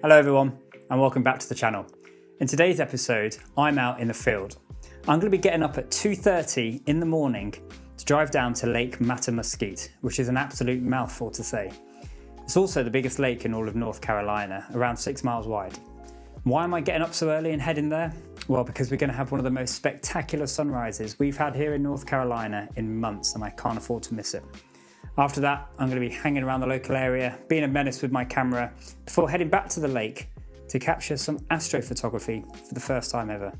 Hello everyone and welcome back to the channel. In today's episode, I'm out in the field. I'm going to be getting up at 2:30 in the morning to drive down to Lake Mattamuskeet, which is an absolute mouthful to say. It's also the biggest lake in all of North Carolina, around 6 miles wide. Why am I getting up so early and heading there? Well, because we're going to have one of the most spectacular sunrises we've had here in North Carolina in months, and I can't afford to miss it. After that, I'm going to be hanging around the local area, being a menace with my camera, before heading back to the lake to capture some astrophotography for the first time ever.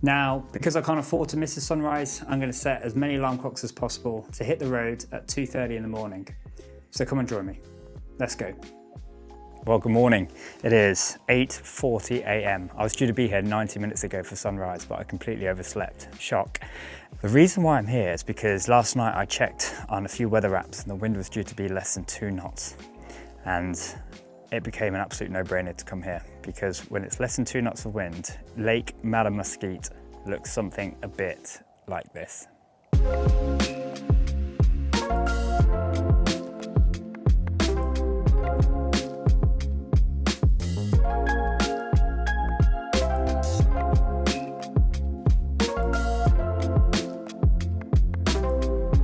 Now, because I can't afford to miss the sunrise, I'm going to set as many alarm clocks as possible to hit the road at 2:30 in the morning. So come and join me. Let's go. Well, good morning. It is 8:40 a.m. I was due to be here 90 minutes ago for sunrise, but I completely overslept. Shock. The reason why I'm here is because last night I checked on a few weather apps and the wind was due to be less than 2 knots. And it became an absolute no-brainer to come here because when it's less than 2 knots of wind, Lake Mattamuskeet looks something a bit like this.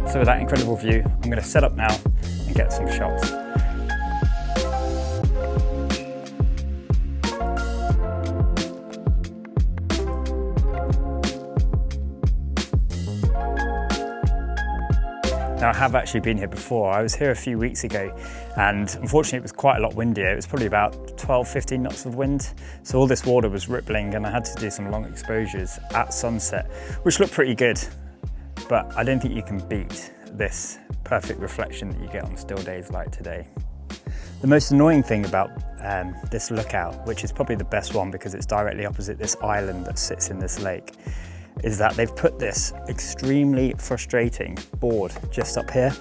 So with that incredible view, I'm going to set up now and get some shots. Now I have actually been here before. I was here a few weeks ago and unfortunately it was quite a lot windier. It was probably about 12-15 knots of wind. So all this water was rippling and I had to do some long exposures at sunset, which looked pretty good. But I don't think you can beat this perfect reflection that you get on still days like today. The most annoying thing about this lookout, which is probably the best one because it's directly opposite this island that sits in this lake, is that they've put this extremely frustrating board just up here.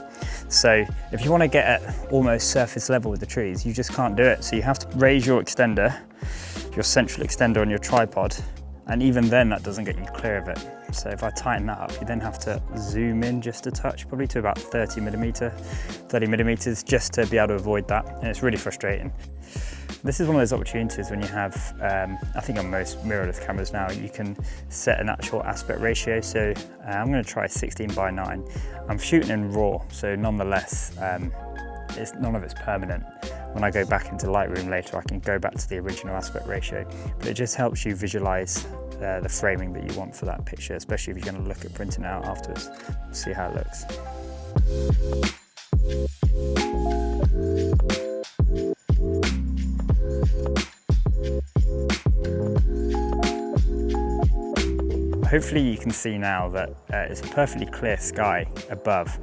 So if you want to get at almost surface level with the trees, you just can't do it. So you have to raise your extender, your central extender on your tripod, and even then that doesn't get you clear of it. So if I tighten that up, you then have to zoom in just a touch, probably to about 30 millimeters just to be able to avoid that. And it's really frustrating. This is one of those opportunities when you have, I think on most mirrorless cameras now, you can set an actual aspect ratio. So I'm going to try 16:9. I'm shooting in RAW, so nonetheless, none of it's permanent. When I go back into Lightroom later, I can go back to the original aspect ratio, but it just helps you visualize the framing that you want for that picture, especially if you're going to look at printing it out afterwards. See how it looks. Hopefully you can see now that it's a perfectly clear sky above,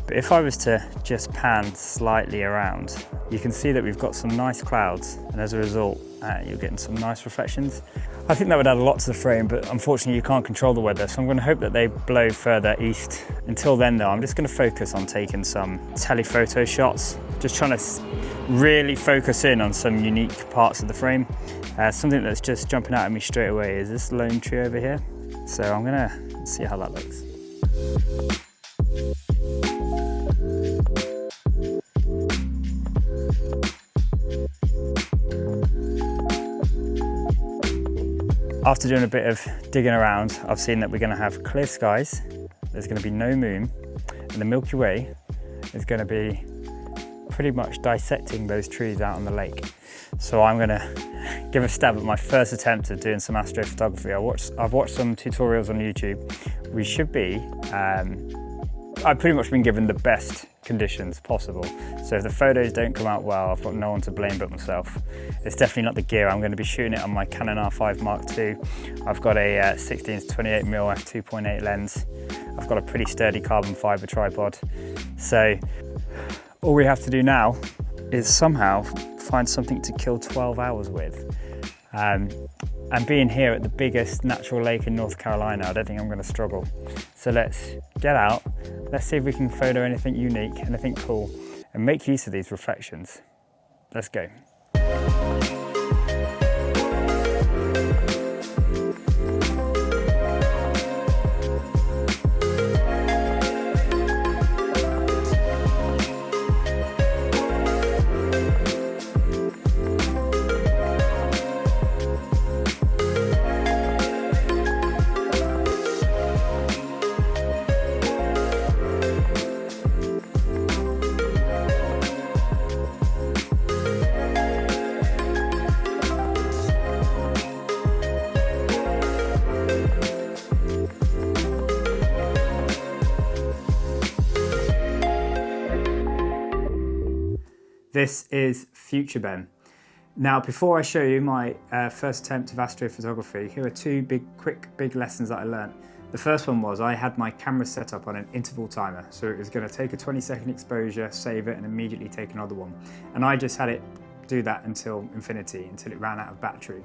but if I was to just pan slightly around, you can see that we've got some nice clouds, and as a result you're getting some nice reflections. I think that would add a lot to the frame, but unfortunately you can't control the weather, so I'm going to hope that they blow further east. Until then though, I'm just going to focus on taking some telephoto shots, just trying to really focus in on some unique parts of the frame. Something that's just jumping out at me straight away is this lone tree over here. So I'm gonna see how that looks. After doing a bit of digging around, I've seen that we're gonna have clear skies, there's gonna be no moon, and the Milky Way is gonna be pretty much dissecting those trees out on the lake. So I'm gonna give a stab at my first attempt at doing some astrophotography. I've watched some tutorials on YouTube. We should be, I've pretty much been given the best conditions possible. So if the photos don't come out well, I've got no one to blame but myself. It's definitely not the gear. I'm going to be shooting it on my Canon R5 Mark II. I've got a 16-28mm f2.8 lens. I've got a pretty sturdy carbon fiber tripod. So all we have to do now is somehow find something to kill 12 hours with. And being here at the biggest natural lake in North Carolina, I don't think I'm going to struggle. So let's get out, let's see if we can photo anything unique, anything cool, and make use of these reflections. Let's go. This is Future Ben. Now, before I show you my first attempt of astrophotography, here are two big lessons that I learned. The first one was I had my camera set up on an interval timer, so it was going to take a 20-second exposure, save it, and immediately take another one. And I just had it do that until infinity, until it ran out of battery.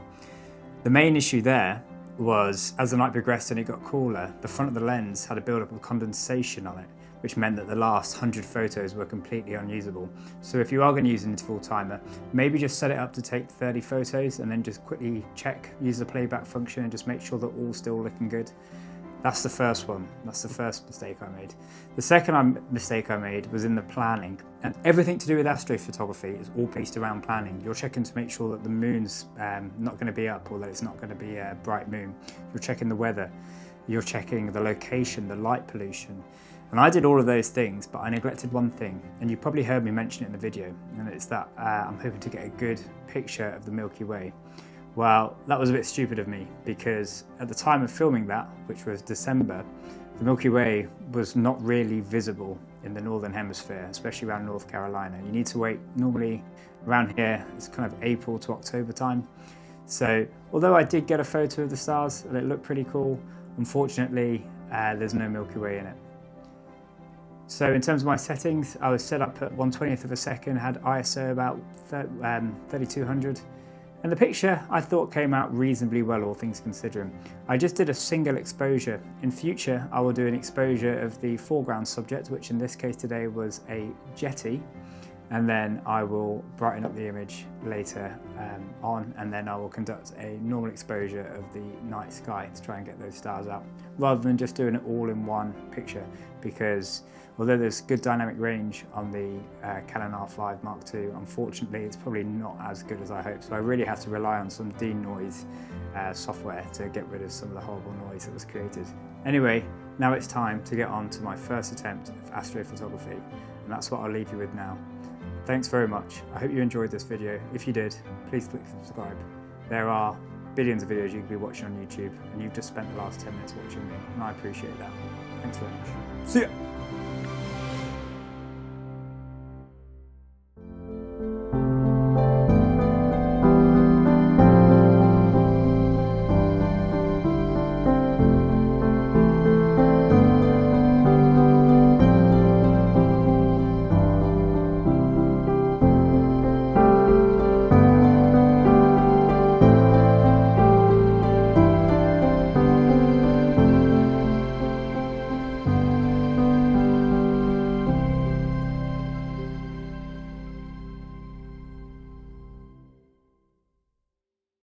The main issue there was, as the night progressed and it got cooler, the front of the lens had a build-up of condensation on it, which meant that the last 100 photos were completely unusable. So if you are going to use an interval timer, maybe just set it up to take 30 photos and then just quickly check, use the playback function and just make sure that all's still looking good. That's the first one. That's the first mistake I made. The second mistake I made was in the planning. And everything to do with astrophotography is all based around planning. You're checking to make sure that the moon's not going to be up or that it's not going to be a bright moon. You're checking the weather. You're checking the location, the light pollution. And I did all of those things, but I neglected one thing. And you probably heard me mention it in the video. And it's that I'm hoping to get a good picture of the Milky Way. Well, that was a bit stupid of me because at the time of filming that, which was December, the Milky Way was not really visible in the Northern Hemisphere, especially around North Carolina. You need to wait, normally around here, it's kind of April to October time. So, although I did get a photo of the stars and it looked pretty cool, unfortunately, there's no Milky Way in it. So in terms of my settings, I was set up at 1/20th of a second, had ISO about 3200. And the picture I thought came out reasonably well, all things considering. I just did a single exposure. In future, I will do an exposure of the foreground subject, which in this case today was a jetty. And then I will brighten up the image later on, and then I will conduct a normal exposure of the night sky to try and get those stars out, rather than just doing it all in one picture, because although there's good dynamic range on the Canon R5 Mark II, unfortunately it's probably not as good as I hoped, so I really had to rely on some denoise software to get rid of some of the horrible noise that was created. Anyway, now it's time to get on to my first attempt of astrophotography, and that's what I'll leave you with now. Thanks very much. I hope you enjoyed this video. If you did, please click subscribe. There are billions of videos you could be watching on YouTube, and you've just spent the last 10 minutes watching me, and I appreciate that. Thanks very much. See ya!